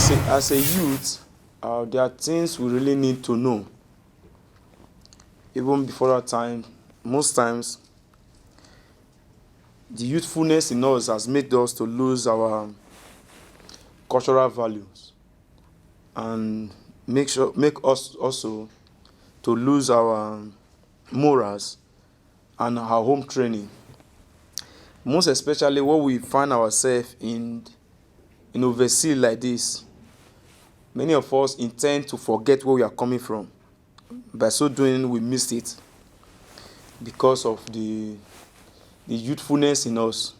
as a youth, there are things we really need to know. Even before that time, most times, the youthfulness in us has made us to lose our cultural values and make us also to lose our morals and our home training. Most especially when we find ourselves in overseas like this, many of us intend to forget where we are coming from. By so doing, we miss it because of the youthfulness in us.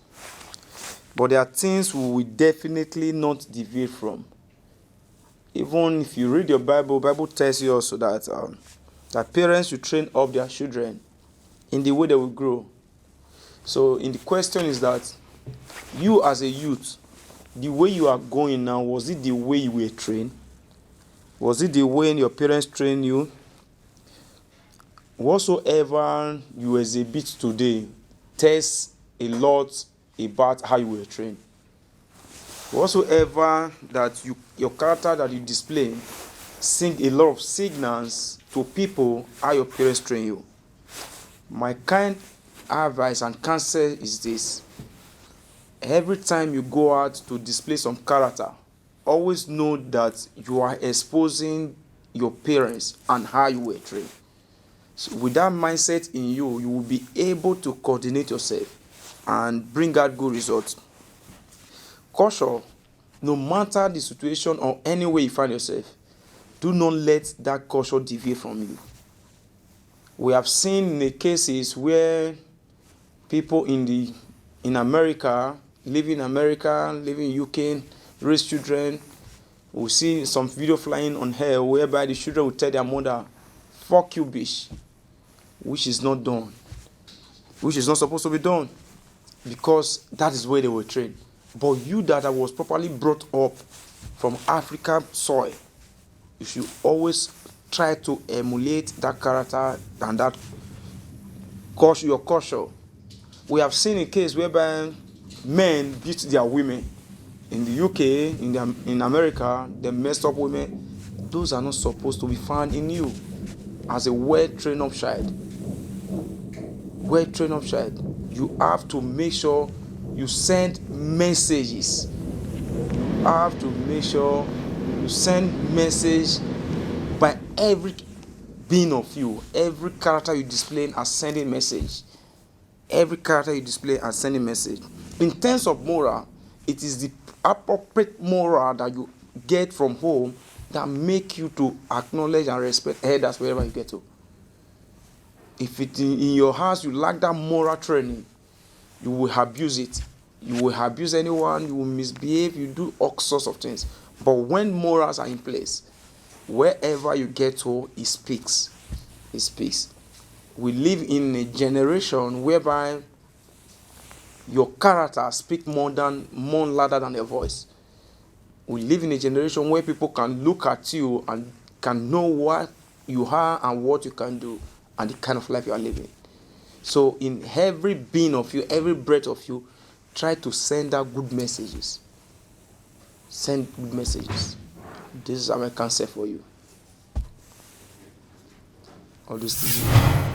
But there are things we will definitely not deviate from. Even if you read your Bible tells you also that parents should train up their children in the way they will grow. So the question is that you as a youth, the way you are going now, was it the way you were trained? Was it the way your parents trained you? Whatsoever you exhibit today tells a lot about how you were trained. Whatsoever that your character that you display sing a lot of signals to people how your parents train you. My kind advice and counsel is this: every time you go out to display some character, always know that you are exposing your parents and how you were trained. So with that mindset in you, you will be able to coordinate yourself and bring out good results. Caution, no matter the situation or any way you find yourself, do not let that caution deviate from you. We have seen in the cases where people in America, living in UK, raise children. We see some video flying on air whereby the children will tell their mother, "Fuck you, bitch," which is not done, which is not supposed to be done, because that is where they were trained. But you that was properly brought up from African soil, you should always try to emulate that character and that culture, your culture. We have seen a case whereby men beat their women. In the UK, in America, they messed up women. Those are not supposed to be found in you as a well-trained up child. Well-trained up child. You have to make sure you send messages. You have to make sure you send message by every being of you. Every character you display as sending message. Every character you display as sending message. In terms of moral, it is the appropriate moral that you get from home that make you to acknowledge and respect elders wherever you get to. If it in your house you lack that moral training, you will abuse it. You will abuse anyone, you will misbehave, you do all sorts of things. But when morals are in place, wherever you get to, it speaks. It speaks. We live in a generation whereby your character speaks more louder than your voice. We live in a generation where people can look at you and can know what you are and what you can do and the kind of life you are living. So in every being of you, every breath of you, try to send out good messages. Send good messages. This is my counsel for you. All these things.